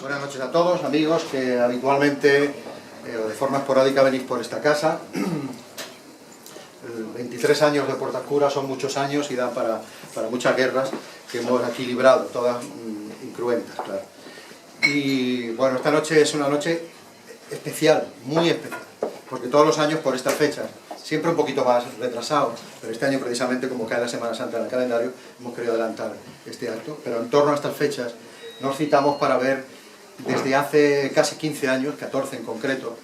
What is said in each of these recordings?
Buenas noches a todos, amigos que habitualmente o de forma esporádica venís por esta casa. 23 años de Puerta Oscura son muchos años y dan para muchas guerras que hemos aquí librado, todas incruentas, claro. Y bueno, esta noche es una noche especial, muy especial, porque todos los años por estas fechas, siempre un poquito más retrasado, pero este año precisamente como cae la Semana Santa en el calendario, hemos querido adelantar este acto, pero en torno a estas fechas nos citamos para ver desde hace casi 15 años, 14 en concreto,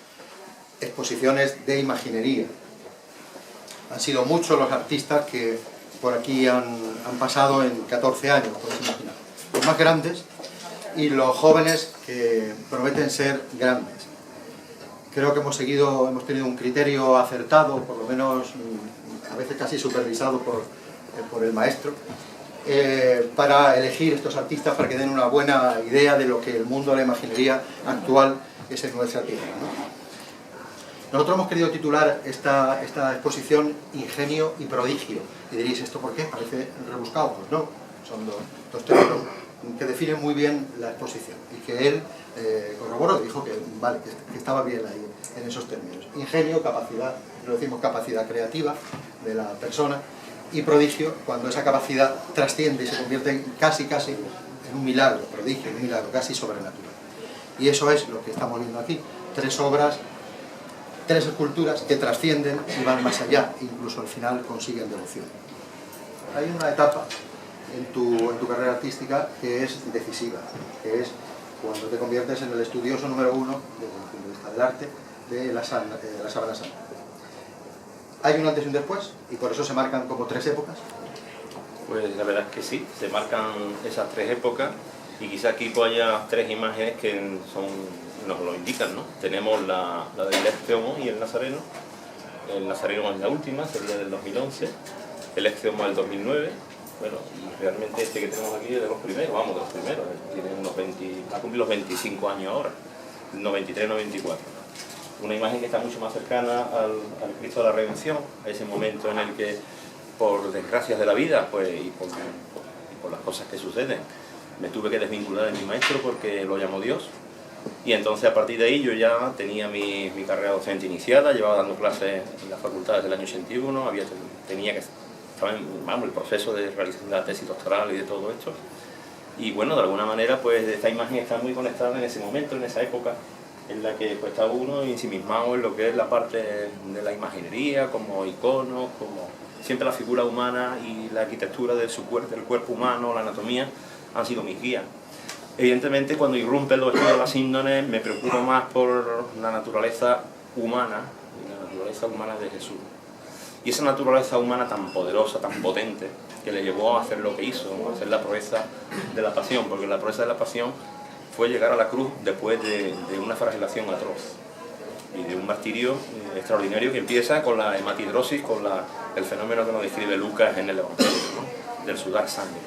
exposiciones de imaginería. Han sido muchos los artistas que por aquí han pasado en 14 años, podéis imaginar. Los más grandes y los jóvenes que prometen ser grandes. Creo que hemos tenido un criterio acertado, por lo menos a veces casi supervisado por el maestro, para elegir estos artistas para que den una buena idea de lo que el mundo de la imaginería actual es en nuestra tierra, ¿no? Nosotros hemos querido titular esta exposición Ingenio y Prodigio. Y diréis, ¿esto por qué? Parece rebuscado. Pues no, son dos términos que definen muy bien la exposición. Y que él corroboró, dijo que vale, que estaba bien ahí en esos términos. Ingenio, capacidad, lo decimos capacidad creativa de la persona, y prodigio, cuando esa capacidad trasciende y se convierte casi en un milagro, prodigio, un milagro casi sobrenatural. Y eso es lo que estamos viendo aquí. Tres obras, tres esculturas que trascienden y van más allá, incluso al final consiguen devoción. Hay una etapa en tu carrera artística que es decisiva, que es cuando te conviertes en el estudioso número uno, desde el punto de vista del arte, de la Sábana Santa. Hay un antes y un después, y por eso se marcan como tres épocas. Pues la verdad es que sí, se marcan esas tres épocas, y quizá aquí pues haya tres imágenes que nos lo indican, ¿no? Tenemos la del Ex Homo y el Nazareno. El Nazareno es la última, sería del 2011, el Ex Homo del 2009, bueno, y realmente este que tenemos aquí es de los primeros, vamos, de los primeros, tiene unos 20, va a cumplir los 25 años ahora, 93-94. Una imagen que está mucho más cercana al Cristo de la Redención, a ese momento en el que, por desgracias de la vida, pues, y por las cosas que suceden, me tuve que desvincular de mi maestro porque lo llamó Dios. Y entonces a partir de ahí yo ya tenía mi carrera docente iniciada, llevaba dando clases en las facultades del año 81, estaba en el proceso de realización de la tesis doctoral y de todo esto. Y bueno, de alguna manera pues esta imagen está muy conectada en ese momento, en esa época, en la que pues, está uno ensimismado en lo que es la parte de la imaginería, como iconos, como siempre la figura humana y la arquitectura de del cuerpo humano, la anatomía, han sido mis guías. Evidentemente, cuando irrumpe los estudios de las índones, me preocupo más por la naturaleza humana y la naturaleza humana de Jesús. Y esa naturaleza humana tan poderosa, tan potente, que le llevó a hacer lo que hizo, a hacer la proeza de la pasión, porque la proeza de la pasión fue llegar a la cruz después de una flagelación atroz y de un martirio extraordinario que empieza con la hematidrosis, con el fenómeno que nos describe Lucas en el Evangelio, ¿no? Del sudar sangre.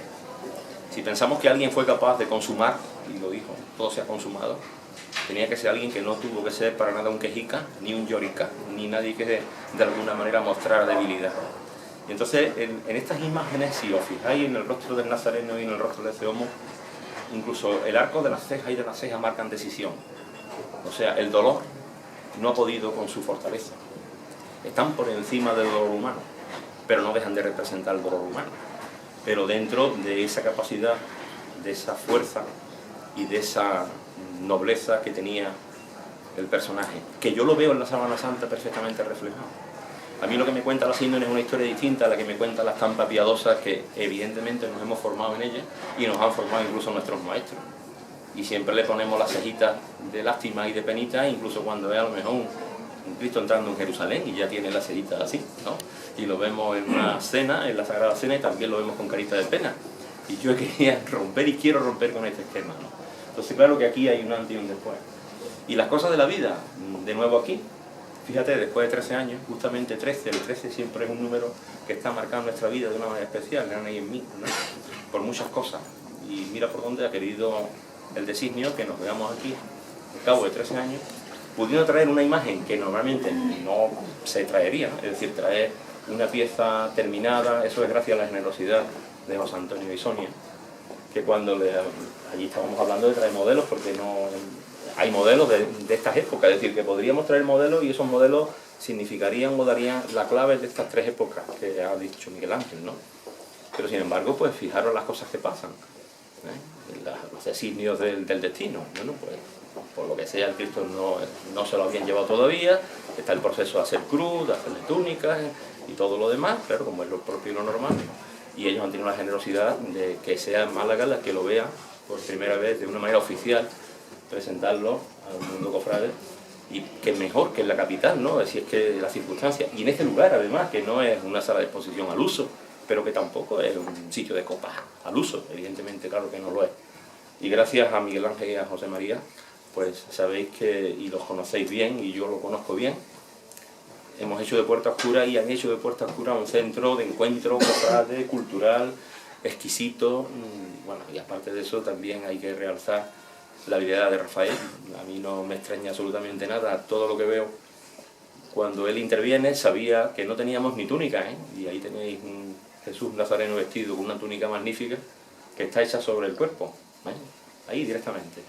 Si pensamos que alguien fue capaz de consumar, y lo dijo, todo se ha consumado, tenía que ser alguien que no tuvo que ser para nada un quejica, ni un llorica, ni nadie que de alguna manera mostrara debilidad. Y entonces, en estas imágenes, si os fijáis en el rostro del Nazareno y en el rostro de ese Homo, incluso el arco de las cejas y de las cejas marcan decisión. O sea, el dolor no ha podido con su fortaleza. Están por encima del dolor humano, pero no dejan de representar el dolor humano. Pero dentro de esa capacidad, de esa fuerza y de esa nobleza que tenía el personaje, que yo lo veo en la Sábana Santa perfectamente reflejado. A mí lo que me cuenta la síndrome es una historia distinta a la que me cuenta la estampa piadosa, que evidentemente nos hemos formado en ella y nos han formado incluso nuestros maestros. Y siempre le ponemos las cejitas de lástima y de penita, incluso cuando ve a lo mejor un Cristo entrando en Jerusalén y ya tiene las cejitas así, ¿no? Y lo vemos en una cena, en la Sagrada Cena, y también lo vemos con carita de pena. Y yo quería romper y quiero romper con este esquema, ¿no? Entonces claro que aquí hay un antes y un después. Y las cosas de la vida, de nuevo aquí. Fíjate, después de 13 años, justamente 13, el 13 siempre es un número que está marcando nuestra vida de una manera especial, en Ana y en mí, ¿no? Por muchas cosas. Y mira por dónde ha querido el designio que nos veamos aquí, al cabo de 13 años, pudiendo traer una imagen que normalmente no se traería, ¿no? Es decir, traer una pieza terminada, eso es gracias a la generosidad de José Antonio y Sonia, que cuando allí estábamos hablando de traer modelos, porque no hay modelos de estas épocas, es decir, que podríamos traer modelos y esos modelos significarían o darían la clave de estas tres épocas que ha dicho Miguel Ángel, ¿no? Pero sin embargo, pues fijaros las cosas que pasan, los designios del destino. Bueno, pues por lo que sea el Cristo no se lo habían llevado todavía, está el proceso de hacer cruz, de hacerle túnicas y todo lo demás, claro, como es lo propio y lo normal, y ellos han tenido la generosidad de que sea Málaga la que lo vea por primera vez de una manera oficial, presentarlo al mundo cofrade, y que mejor que en la capital, ¿no? Si es que las circunstancias, y en este lugar además, que no es una sala de exposición al uso, pero que tampoco es un sitio de copas al uso, evidentemente, claro que no lo es. Y gracias a Miguel Ángel y a José María, pues sabéis que, y los conocéis bien, y yo lo conozco bien, hemos hecho de Puerta Oscura y han hecho de Puerta Oscura un centro de encuentro cofrade, cultural, exquisito. Bueno, y aparte de eso también hay que realzar la habilidad de Rafael. A mí no me extraña absolutamente nada todo lo que veo. Cuando él interviene sabía que no teníamos ni túnica, y ahí tenéis un Jesús Nazareno vestido con una túnica magnífica que está hecha sobre el cuerpo, ahí directamente.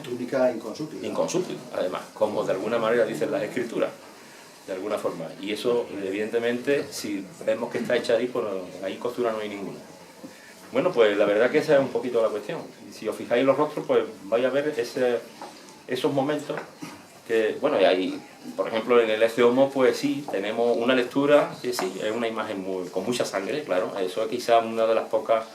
Túnica inconsútil. Inconsútil, además, como de alguna manera dicen las escrituras, de alguna forma. Y eso, evidentemente, si vemos que está hecha ahí, pues ahí costura no hay ninguna. Bueno, pues la verdad que esa es un poquito la cuestión. Y si os fijáis en los rostros, pues vais a ver esos momentos que, bueno, y ahí, por ejemplo, en el Ecce Homo, pues sí, tenemos una lectura que sí, es una imagen con mucha sangre, claro. Eso es quizá una de las pocas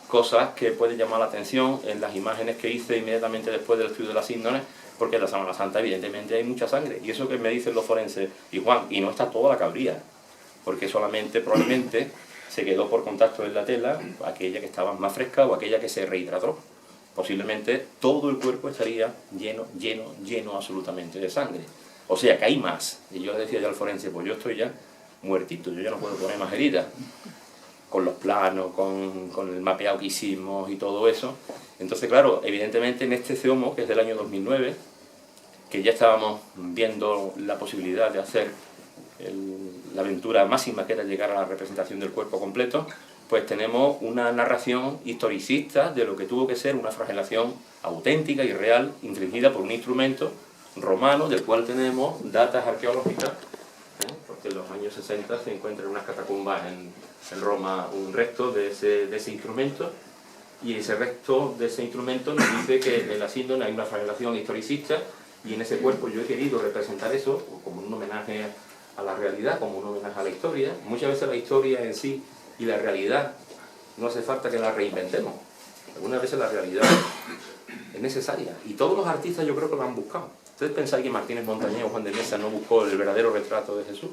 cosas que puede llamar la atención en las imágenes que hice inmediatamente después del estudio de las síndones, porque en la Sábana Santa evidentemente hay mucha sangre, y eso que me dicen los forenses, y Juan, y no está toda la cabría, porque solamente probablemente se quedó por contacto en la tela aquella que estaba más fresca o aquella que se rehidrató. Posiblemente todo el cuerpo estaría lleno absolutamente de sangre. O sea que hay más. Y yo le decía ya al forense, pues yo estoy ya muertito, yo ya no puedo poner más heridas. Con los planos, con el mapeado que hicimos y todo eso. Entonces, claro, evidentemente en este CEOMO, que es del año 2009, que ya estábamos viendo la posibilidad de hacer la aventura máxima, que era llegar a la representación del cuerpo completo, pues tenemos una narración historicista de lo que tuvo que ser una flagelación auténtica y real, infligida por un instrumento romano, del cual tenemos datas arqueológicas, porque en los años 60 se encuentra en unas catacumbas en Roma un resto de ese instrumento, y ese resto de ese instrumento nos dice que en la síndone hay una flagelación historicista, y en ese cuerpo yo he querido representar eso como un homenaje a la realidad, como un homenaje a la historia. Muchas veces la historia en sí y la realidad no hace falta que la reinventemos, algunas veces la realidad es necesaria, y todos los artistas yo creo que lo han buscado. ¿Ustedes pensáis que Martínez Montañés o Juan de Mesa no buscó el verdadero retrato de Jesús?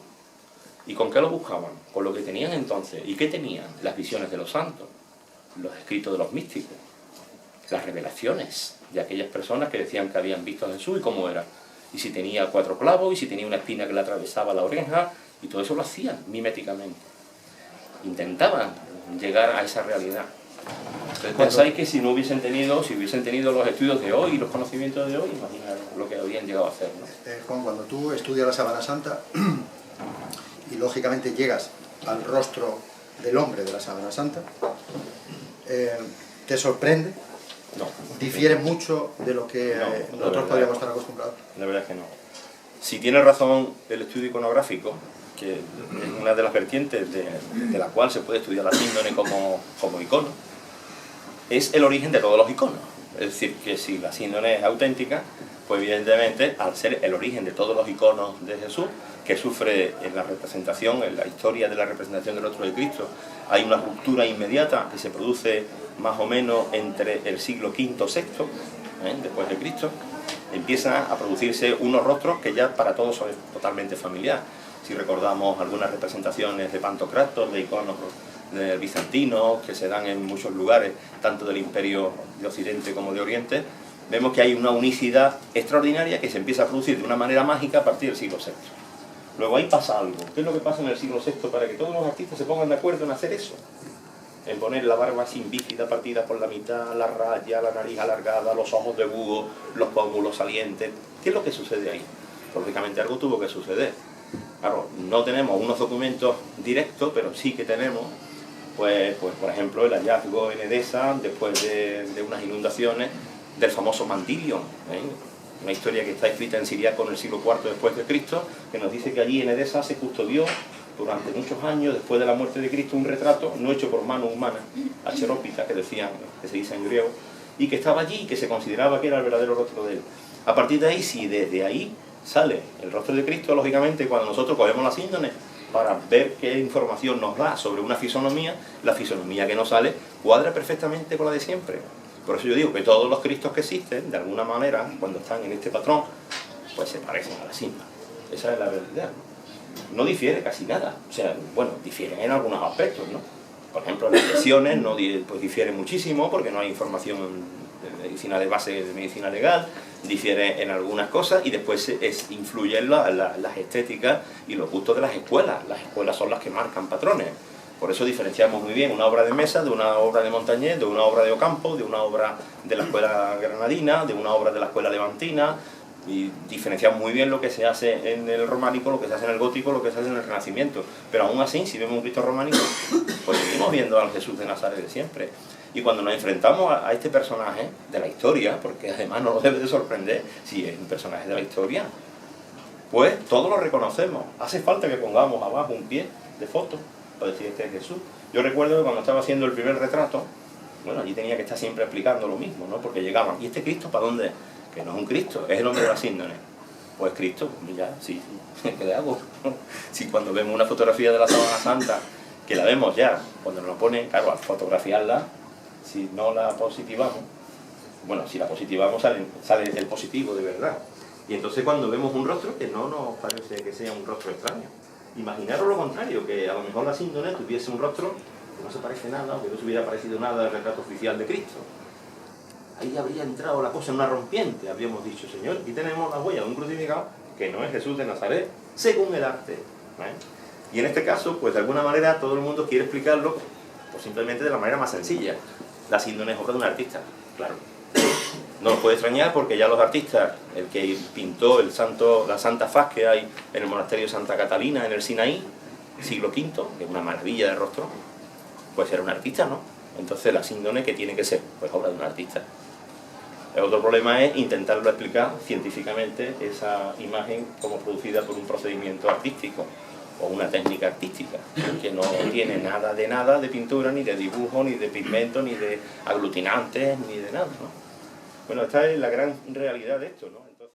¿Y con qué lo buscaban? Con lo que tenían entonces. ¿Y qué tenían? Las visiones de los santos, los escritos de los místicos, las revelaciones de aquellas personas que decían que habían visto a Jesús y cómo era. Y si tenía 4 clavos, y si tenía una espina que le atravesaba la oreja, y todo eso lo hacían miméticamente. Intentaban llegar a esa realidad. Entonces pensáis que si hubiesen tenido los estudios de hoy y los conocimientos de hoy, imaginar lo que habrían llegado a hacer, ¿no? Juan, cuando tú estudias la Sábana Santa y lógicamente llegas al rostro del hombre de la Sábana Santa, ¿te sorprende? No. ¿Difiere mucho de lo que nosotros podríamos estar acostumbrados? La verdad es que no. Si tiene razón el estudio iconográfico, que es una de las vertientes de la cual se puede estudiar la síndone como icono, es el origen de todos los iconos. Es decir, que si la síndone es auténtica, pues evidentemente, al ser el origen de todos los iconos de Jesús, que sufre en la representación, en la historia de la representación del rostro de Cristo, hay una ruptura inmediata que se produce más o menos entre el siglo V o VI, después de Cristo, empiezan a producirse unos rostros que ya para todos son totalmente familiar. Si recordamos algunas representaciones de Pantocrator, de iconos bizantinos que se dan en muchos lugares, tanto del Imperio de Occidente como de Oriente, vemos que hay una unicidad extraordinaria que se empieza a producir de una manera mágica a partir del siglo VI. Luego ahí pasa algo. ¿Qué es lo que pasa en el siglo VI para que todos los artistas se pongan de acuerdo en hacer eso? En poner la barba sin bífida partida por la mitad, la raya, la nariz alargada, los ojos de búho, los pómulos salientes. ¿Qué es lo que sucede ahí? Lógicamente algo tuvo que suceder. Claro, no tenemos unos documentos directos, pero sí que tenemos pues por ejemplo, el hallazgo en Edesa, después de unas inundaciones, del famoso Mantilion, ¿eh? Una historia que está escrita en siriaco en el siglo IV después de Cristo, que nos dice que allí en Edesa se custodió durante muchos años, después de la muerte de Cristo, un retrato no hecho por mano humana, acherópita, que se dice en griego, y que estaba allí y que se consideraba que era el verdadero rostro de él. A partir de ahí, si desde ahí sale el rostro de Cristo, lógicamente cuando nosotros cogemos la síndrome para ver qué información nos da sobre una fisonomía, la fisonomía que nos sale cuadra perfectamente con la de siempre. Por eso yo digo que todos los Cristos que existen, de alguna manera, cuando están en este patrón, pues se parecen a la síndrome. Esa es la realidad. No difiere casi nada. O sea, bueno, difieren en algunos aspectos, ¿no? Por ejemplo, las lesiones no pues difieren muchísimo porque no hay información de medicina de base, de medicina legal, difiere en algunas cosas y después influyen las estéticas y los gustos de las escuelas. Las escuelas son las que marcan patrones. Por eso diferenciamos muy bien una obra de Mesa de una obra de Montañés, de una obra de Ocampo, de una obra de la escuela granadina, de una obra de la escuela levantina, y diferenciamos muy bien lo que se hace en el románico, lo que se hace en el gótico, lo que se hace en el Renacimiento. Pero aún así, si vemos un Cristo románico, pues seguimos viendo al Jesús de Nazaret de siempre. Y cuando nos enfrentamos a este personaje de la historia, porque además no nos debe de sorprender si es un personaje de la historia, pues todos lo reconocemos. Hace falta que pongamos abajo un pie de foto para decir este es Jesús. Yo recuerdo que cuando estaba haciendo el primer retrato, bueno, allí tenía que estar siempre explicando lo mismo, ¿no? Porque llegaban, ¿y este Cristo para dónde es? Que no es un Cristo, es el hombre de la síndrome. Pues Cristo, ya, sí, ¿qué le hago? Si cuando vemos una fotografía de la Sábana Santa, que la vemos ya, cuando nos lo ponen, claro, al fotografiarla, si no la positivamos, bueno, si la positivamos sale el positivo de verdad. Y entonces cuando vemos un rostro que no nos parece que sea un rostro extraño. Imaginaros lo contrario, que a lo mejor la síndrome tuviese un rostro que no se parece nada, o que no se hubiera parecido nada al retrato oficial de Cristo. Ahí habría entrado la cosa en una rompiente, habríamos dicho, Señor, aquí tenemos la huella de un crucificado que no es Jesús de Nazaret, según el arte. Y en este caso, pues de alguna manera todo el mundo quiere explicarlo, pues simplemente de la manera más sencilla. La síndrome es obra de un artista, claro. No nos puede extrañar porque ya los artistas, el que pintó la santa faz que hay en el monasterio de Santa Catalina, en el Sinaí, siglo V, que es una maravilla de rostro, pues era un artista, ¿no? Entonces la síndrome, ¿qué tiene que ser? Pues obra de un artista. El otro problema es intentarlo explicar científicamente esa imagen como producida por un procedimiento artístico o una técnica artística, que no tiene nada de pintura, ni de dibujo, ni de pigmento, ni de aglutinantes, ni de nada, ¿no? Bueno, esta es la gran realidad de esto, ¿no?